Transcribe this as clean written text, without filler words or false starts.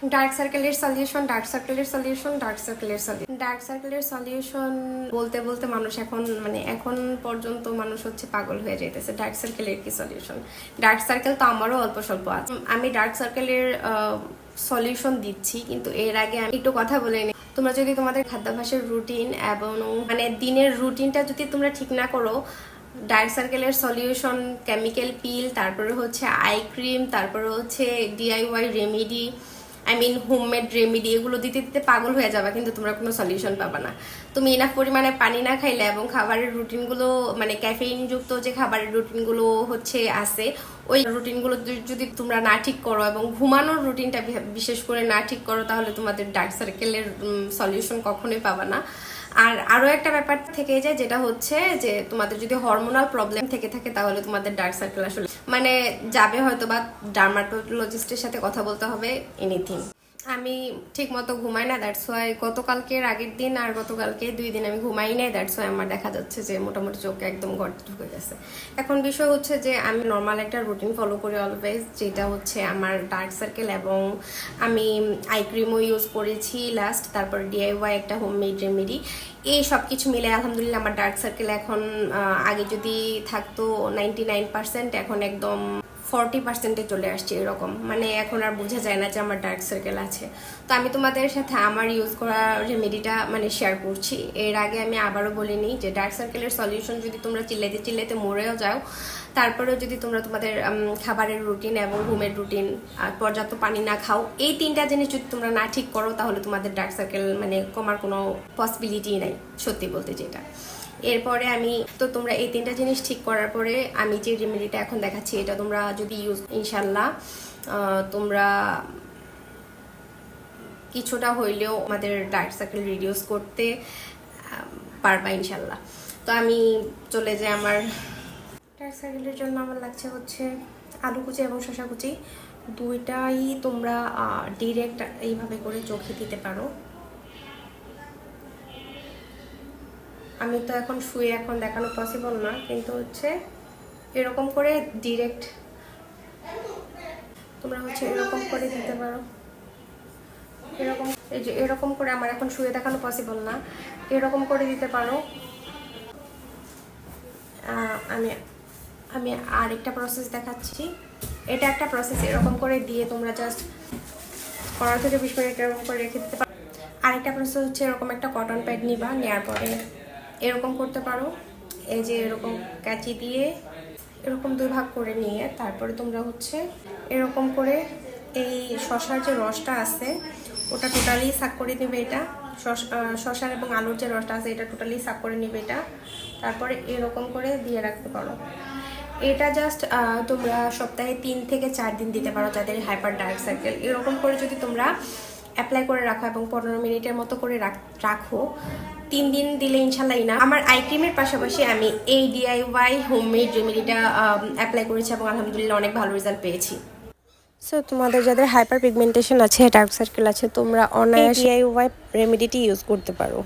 Dark সার্কেলের solution, dark সার্কেলের solution, dark সার্কেলের সলিউশন, ডার্ক সার্কেলের সলিউশন বলতে বলতে মানুষ এখন এখন পর্যন্ত মানুষ হচ্ছে পাগল হয়ে যাইতেছে। ডার্ক সার্কেলের কি সলিউশন? ডার্ক সার্কেল তো আমারও অল্প স্বল্প আছে। আমি ডার্ক সার্কেলের সলিউশন দিচ্ছি, কিন্তু এর আগে আমি একটু কথা বলে নিই। তোমরা যদি তোমাদের খাদ্যাভ্যাসের রুটিন এবং দিনের রুটিনটা যদি তোমরা ঠিক না করো, ডার্ক সার্কেলের সলিউশন, কেমিক্যাল পিল, তারপরে হচ্ছে আই ক্রিম, তারপরে হচ্ছে ডিআইওয়াই রেমেডি, হোমমেড রেমেডি, এগুলো দিতে দিতে পাগল হয়ে যাবে, কিন্তু তোমরা কোনো সলিউশন পাবা না। তুমি ইনাফ পরিমাণে পানি না খাইলে এবং খাবারের রুটিনগুলো ক্যাফেইন যুক্ত যে খাবারের রুটিনগুলো হচ্ছে আছে, ওই রুটিনগুলো যদি তোমরা না ঠিক করো এবং ঘুমানোর রুটিনটা বিশেষ করে না ঠিক করো, তাহলে তোমাদের ডার্ক সার্কেলের সলিউশন কখনোই পাবা না। আর আরো একটা ব্যাপার থেকে যায়, যেটা হচ্ছে যে তোমাদের যদি হরমোনাল প্রবলেম থেকে থাকে, তাহলে তোমাদের ডার্ক সার্কেল আসলে যাবে হয়তো বা ডার্মাটোলজিস্টের সাথে কথা বলতে হবে এনিথিং। আমি ঠিক মতো ঘুমাই না, দ্যাটস ওয়াই গতকালকের আগের দিন আর গতকালকে 2 দিন আমি ঘুমাই নাই, দ্যাটস ওয়াই আমার দেখা যাচ্ছে যে মোটামুটি চোখে একদম গর্ত ঢুকে গেছে। এখন বিষয় হচ্ছে যে আমি নর্মাল একটা রুটিন ফলো করি অলওয়েজ, যেটা হচ্ছে আমার ডার্ক সার্কেল, এবং আমি আই ক্রিমও ইউজ করেছি লাস্ট, তারপর ডিআইওয়াই একটা হোমমেড রেমেডি, এই সব কিছু মিলে আলহামদুলিল্লাহ আমার ডার্ক সার্কেল এখন আগে যদি থাকতো 99%, এখন একদম 40%-এ চলে আসছে। এরকম এখন আর বোঝা যায় না যে আমার ডার্ক সার্কেল আছে। তো আমি তোমাদের সাথে আমার ইউজ করা রেমেডিটা শেয়ার করছি। এর আগে আমি আবারও বলিনি যে ডার্ক সার্কেলের সলিউশন যদি তোমরা চিল্লাইতে চিল্লাইতে মরেও যাও, তারপরেও যদি তোমরা তোমাদের খাবারের রুটিন এবং ঘুমের রুটিন আর পর্যাপ্ত পানি না খাও, এই 3টা জিনিস যদি তোমরা না ঠিক করো, তাহলে তোমাদের ডার্ক সার্কেল কমার কোনো পসিবিলিটি নাই, সত্যি বলতে যেটা। এরপরে তোমরা এই 3টা জিনিস ঠিক করার পরে আমি যে রেমেডিটা এখন দেখাচ্ছি, এটা তোমরা যদি ইউজ, ইনশাল্লাহ তোমরা কিছুটা হইলেও আমাদের ডার্ক সার্কেল রিডিউস করতে পারবা ইনশাল্লাহ। তো আমি চলে যাই আমার ডার্ক সার্কেলের জন্য। আমার লাগছে হচ্ছে আলু কুচি এবং শসা কুচি, দুইটাই তোমরা ডিরেক্ট এইভাবে করে চোখে দিতে পারো। আমি তো এখন শুয়ে এখন দেখানো পসিবল না, কিন্তু হচ্ছে এরকম করে ডিরেক্ট তোমরা হচ্ছে এরকম করে দিতে পারো। এরকম, এই যে এরকম করে, আমার এখন শুয়ে দেখানো পসিবল না, এরকম করে দিতে পারো। আমি আমি আরেকটা প্রসেস দেখাচ্ছি। এটা একটা প্রসেস, এরকম করে দিয়ে তোমরা জাস্ট 15 থেকে 20 মিনিট এরকম করে রেখে দিতে পারো। আরেকটা প্রসেস হচ্ছে এরকম একটা কটন প্যাড নিবা, নেওয়ার পরে এরকম করতে পারো। এই যে এরকম কাঁচি দিয়ে এরকম 2 ভাগ করে নিয়ে তারপরে তোমরা হচ্ছে এরকম করে এই শসার যে রসটা আছে ওটা টোটালি সাক করে নেবে। এটা শসার এবং আলুর যে রসটা আছে এটা টোটালি সাক করে নেবে এটা, তারপরে এরকম করে দিয়ে রাখতে পারো। এটা জাস্ট তোমরা সপ্তাহে 3 থেকে 4 দিন দিতে পারো যাদের হাইপার ডার্ক সার্কেল। এরকম করে যদি তোমরা অ্যাপ্লাই করে রাখো এবং 15 মিনিটের মতো করে রাখো, 3 দিন দিলে ইনশাল্লাহ না। আমার আই ক্রিমের পাশাপাশি আমি এই ডিআইওয়াই হোমমেড রেমেডিটা অ্যাপ্লাই করেছি এবং আলহামদুলিল্লাহ অনেক ভালো রেজাল্ট পেয়েছি। সো তোমাদের যাদের হাইপার পিগমেন্টেশন আছে, ডার্ক সার্কেল আছে, তোমরা অনায়াসে ডিআইওয়াই রেমেডিটি ইউজ করতে পারো।